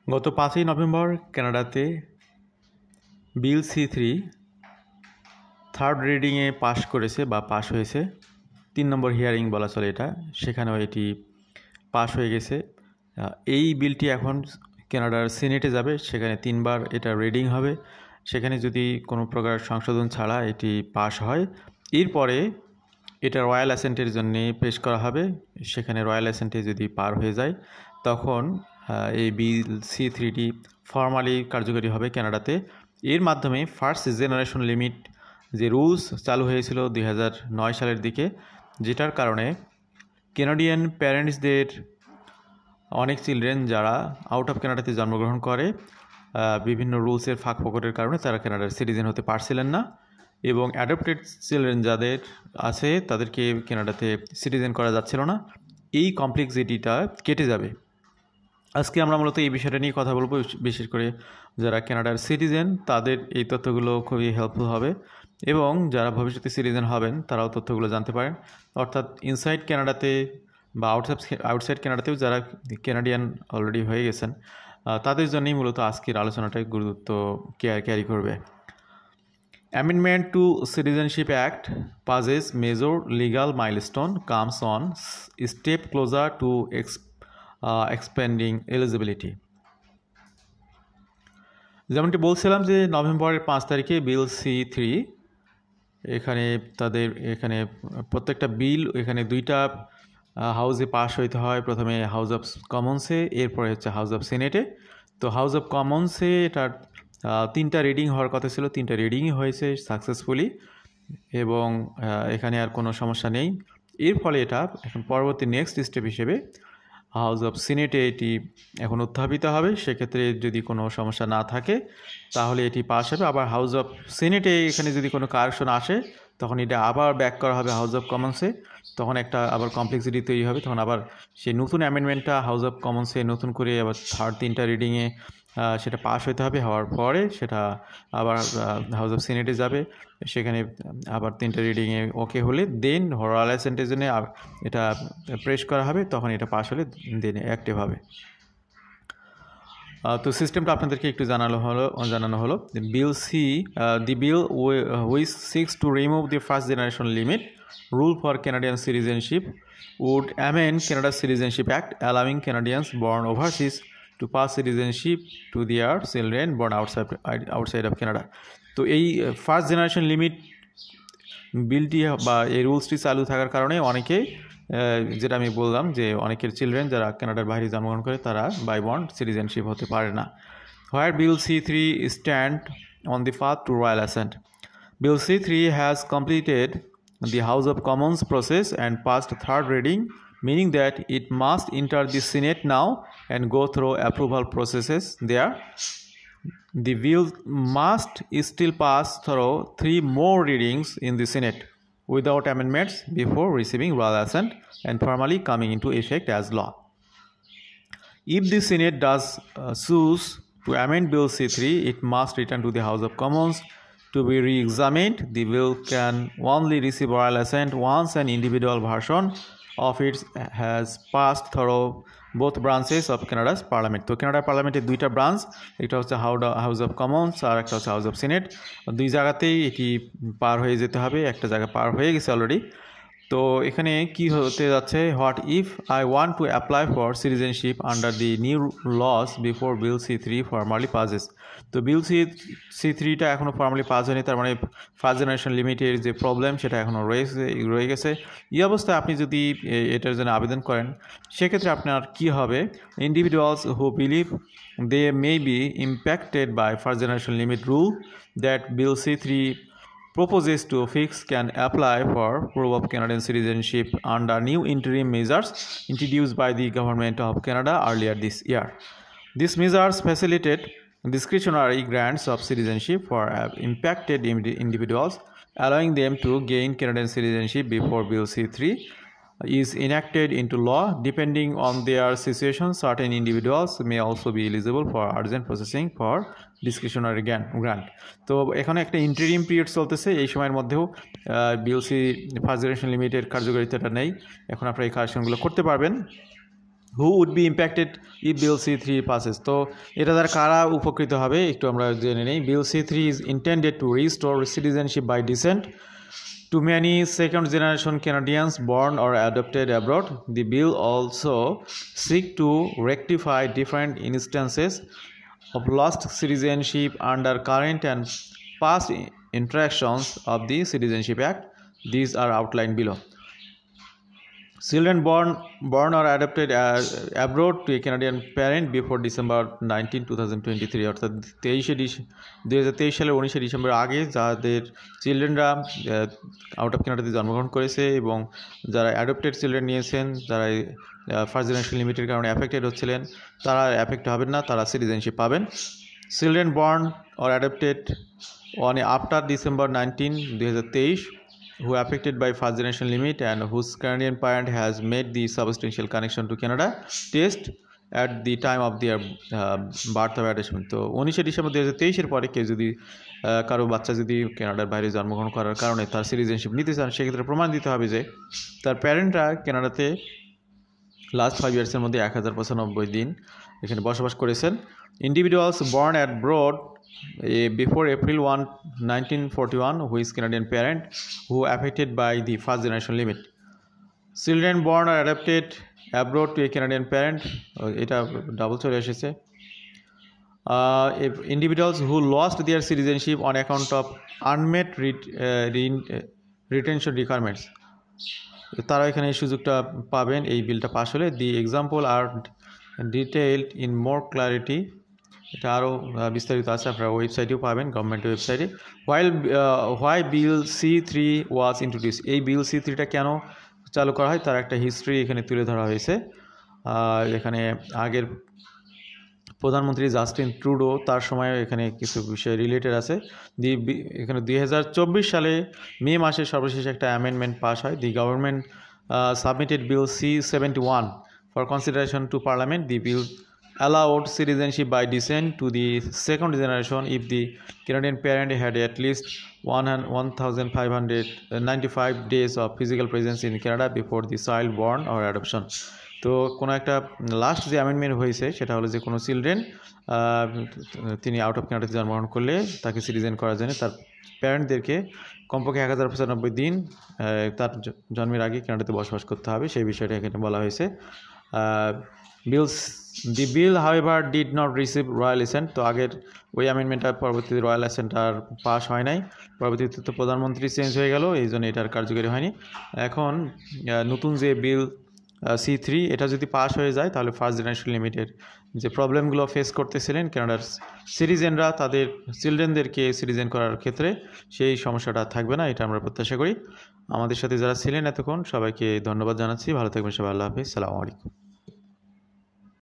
গত 5ই নভেম্বর কানাডাতে বিল C3 third রিডিংয়ে পাশ করেছে বা পাশ হয়েছে। 3 নম্বর হিয়ারিং বলা চলে এটা, সেখানেও এটি পাশ হয়ে গেছে। এই বিলটি এখন কানাডার সিনেটে যাবে, সেখানে 3বার এটা রিডিং হবে। সেখানে যদি কোনো প্রকার সংশোধন ছাড়া এটি পাশ হয়, এরপরে এটা রয়্যাল অ্যাসেন্টের জন্য পেশ করা হবে। সেখানে রয়্যাল অ্যাসেন্টে যদি পার হয়ে যায়, তখন এই বিল C3টি ফর্মালি কার্যকরী হবে কানাডাতে। এর মাধ্যমে ফার্স্ট জেনারেশন লিমিট যে রুলস চালু হয়েছিল 2009 সালের দিকে, যেটার কারণে কানাডিয়ান প্যারেন্টসদের অনেক চিলড্রেন যারা আউট অফ কানাডাতে জন্মগ্রহণ করে, বিভিন্ন রুলসের ফাঁক ফোকরের কারণে তারা কানাডার সিটিজেন হতে পারছিলেন না, এবং অ্যাডপ্টেড চিলড্রেন যাদের আছে তাদেরকে কানাডাতে সিটিজেন করা যাচ্ছিল না। এই কমপ্লেক্সিটিটা কেটে যাবে। আজকে আমরা মূলত এই বিষয়টা নিয়ে কথা বলবো। বিশেষ করে যারা কানাডার সিটিজেন, তাদের এই তথ্যগুলো খুবই হেল্পফুল হবে, এবং যারা ভবিষ্যতে সিটিজেন হবেন তারাও তথ্যগুলো জানতে পারেন। অর্থাৎ ইনসাইড কানাডাতে বা আউটসাইড কানাডাতেও যারা কানাডিয়ান অলরেডি হয়ে গেছেন, তাদের জন্যই মূলত আজকের আলোচনাটাই গুরুত্ব ক্যারি করবে। Amendment to Citizenship Act passes major legal milestone, comes on step closer to expanding eligibility. যেমনটি বলছিলাম যে নভেম্বরের 5 তারিখে বিল C3 এখানে প্রত্যেকটা বিল এখানে 2টা হাউসে পাস হইতে হয়। প্রথমে হাউস অফ কমন্সে, এরপরে হচ্ছে হাউস অফ সিনেটে। তো হাউস অফ কমন্সে এটার 3টা রিডিং হওয়ার কথা ছিল, 3টা রিডিংই হয়েছে সাকসেসফুলি, এবং এখানে আর কোনো সমস্যা নেই। এর ফলে এটা এখন পরবর্তী নেক্সট স্টেপ হিসেবে হাউস অফ সিনেটে এটি এখন উত্থাপিত হবে। সেক্ষেত্রে যদি কোনো সমস্যা না থাকে তাহলে এটি পাস হবে। আবার হাউস অফ সিনেটে এখানে যদি কোনো কারেকশন আসে, তখন এটা আবার ব্যাক করা হবে হাউস অফ কমন্সে। তখন একটা আবার কমপ্লেক্সিটি তৈরি হবে। তখন আবার সেই নতুন অ্যামেন্ডমেন্টটা হাউস অফ কমন্সে নতুন করে আবার থার্ড 3টা রিডিংয়ে সেটা পাস হতে হবে। হওয়ার পরে সেটা আবার হাউস অফ সিনেটে যাবে, সেখানে আবার 3টা রিডিংয়ে ওকে হলে দেন রয়্যাল অ্যাসেন্টের জন্য এটা প্রেস করা হবে। তখন এটা পাস হলে দেন অ্যাক্টিভ হবে। তো সিস্টেমটা আপনাদেরকে একটু জানানো হলো। The bill which seeks to remove the first generation limit rule for Canadian citizenship would amend Canada Citizenship Act, allowing Canadians born overseas to pass citizenship to their children born outside of Canada. তো এই first generation limit বিলটি বা এই রুলসটি চালু থাকার কারণে অনেকে, যেটা আমি বললাম যে অনেকের চিলড্রেন যারা কানাডার বাইরে জন্মগ্রহণ করে তারা বাই বর্ন সিটিজেনশিপ হতে পারে না। হোয়ার বিল C3 stand on the path to royal accent. Bill C3 has completed the House of Commons process and passed third reading, meaning that it must enter the Senate now and go through approval processes there. The bill must still pass through 3 more readings in the Senate without amendments before receiving royal assent and formally coming into effect as law. If the Senate does choose to amend Bill C3, it must return to the House of Commons to be re-examined. The bill can only receive royal assent once an individual version of it has passed through both branches of Canada's Parliament. তো কানাডার পার্লামেন্টের 2টা branch, একটা হচ্ছে house of Commons আর একটা হচ্ছে house of senate. 2 জায়গাতেই এটি পার হয়ে যেতে হবে। একটা জায়গা পার হয়ে গেছে অলরেডি। তো এখানে কি হতে যাচ্ছে, what if I want to apply for citizenship under the new laws before bill C3 formally passes. তো বিল C3টা এখনও ফর্মালি পাস হয়নি, তার মানে ফার্স্ট জেনারেশন লিমিটের যে প্রবলেম সেটা এখনও রয়ে গেছে। এই অবস্থায় আপনি যদি এটার জন্য আবেদন করেন, সেক্ষেত্রে আপনার কি হবে, individuals who believe they may be impacted by first generation limit rule that bill C3 proposes to fix can apply for proof of Canadian citizenship under new interim measures introduced by the Government of Canada earlier this year. These measures facilitate discretionary grants of citizenship for impacted individuals, allowing them to gain Canadian citizenship before Bill C3 is enacted into law. Depending on their situation, certain individuals may also be eligible for urgent processing for discretionary grant. তো এখানে একটা interim period চলতেছে। এই সময়ের মধ্যেও BLC first generation লিমিটের কার্যকারিতাটা নেই। এখন আপনারা এই কারেকশনগুলো করতে পারবেন। Who would be impacted if bill C3 passes? তো এটা দ্বারা কারা উপকৃত হবে একটু আমরা জেনে নেই। বিল C3 is intended to restore citizenship by descent to many second generation Canadians born or adopted abroad. The bill also seeks to rectify different instances of lost citizenship under current and past interactions of the Citizenship Act. These are outlined below. Children born or adopted abroad to a Canadian parent before December 19, 2023 অর্থাৎ 2023 সালের 19 December আগে যাদের চিলড্রেনরা out of কানাডাতে জন্মগ্রহণ করেছে এবং যারা adopted children নিয়েছেন, যারা ফার্স্ট জেনারেশন লিমিটের কারণে অ্যাফেক্টেড হচ্ছিলেন, তারা অ্যাফেক্ট হবেন না, তারা সিটিজেনশিপ পাবেন। Children born or adopted on after December 19, 2023 who affected by first generation limit and whose Canadian parent has made the substantial connection to Canada test at the time of their birth of attachment. তো 19 December 2023 পরে কেউ যদি কারো বাচ্চা যদি কানাডার বাইরে জন্মগ্রহণ করার কারণে তার সিটিজেনশিপ নিতে চান, সেক্ষেত্রে প্রমাণ দিতে হবে যে তার প্যারেন্টরা কানাডাতে লাস্ট 5 ইয়ার্সের মধ্যে 1095 দিন এখানে বসবাস করেছেন। Individuals born abroad before April 1, 1941 who is Canadian parent who affected by the first generation limit. Children born or adopted abroad to a Canadian parent, এটা ডাবল চলে এসেছে। Individuals who lost their citizenship on account of unmet retention requirements, তারা এখানে এই সুযোগটা পাবেন এই বিলটা পাস হলে। The example are detailed in more clarity, এটা আরও বিস্তারিত আছে, আপনারা ওয়েবসাইটেও পাবেন, গভর্নমেন্টের ওয়েবসাইটে। Why bill C3 was introduce, এই বিল C3টা কেন চালু করা হয় তার একটা হিস্ট্রি এখানে তুলে ধরা হয়েছে। এখানে আগের প্রধানমন্ত্রী জাস্টিন ট্রুডো তার সময় এখানে কিছু বিষয় রিলেটেড আছে। এখানে 2024 সালে মে মাসে সর্বশেষ একটা অ্যামেন্ডমেন্ট পাস হয়। The government submitted bill C71 for consideration to parliament. The bill allowed citizenship by descent to the second generation if the Canadian parent had at least 1,595 days of physical presence in Canada before the child born or adoption. তো কোনো একটা last যে amendment হয়েছে সেটা হলো যে কোনো children তিনি আউট অফ কানাডাতে জন্মগ্রহণ করলে তাকে সিটিজেন করার জন্য তার প্যারেন্টদেরকে কমপক্ষে 1095 দিন তার জন্মের আগে কানাডাতে বসবাস করতে হবে, সেই বিষয়টা এখানে বলা হয়েছে। The bill, however, did not receive royal assent. তো আগের ওই অ্যামেন্ডমেন্টটা পরবর্তীতে রয়্যাল অ্যাসেন্ট আর পাস হয় নাই, পরবর্তীতে তো প্রধানমন্ত্রী চেঞ্জ হয়ে গেল, এই জন্য এটার কার্যকরী হয়নি। এখন নতুন যে বিল C3 এটা যদি পাস হয়ে যায় তাহলে ফার্স্ট জেনারেশন লিমিটেড যে প্রবলেমগুলো ফেস করতেছিলেন কানাডার সিটিজেনরা তাদের চিলড্রেনদেরকে সিটিজেন করার ক্ষেত্রে, সেই সমস্যাটা থাকবে না, এটা আমরা প্রত্যাশা করি। আমাদের সাথে যারা ছিলেন এতক্ষণ সবাইকে ধন্যবাদ জানাচ্ছি। ভালো থাকবেন সবাই। আল্লাহ হাফিজ। সালামু আলাইকুম।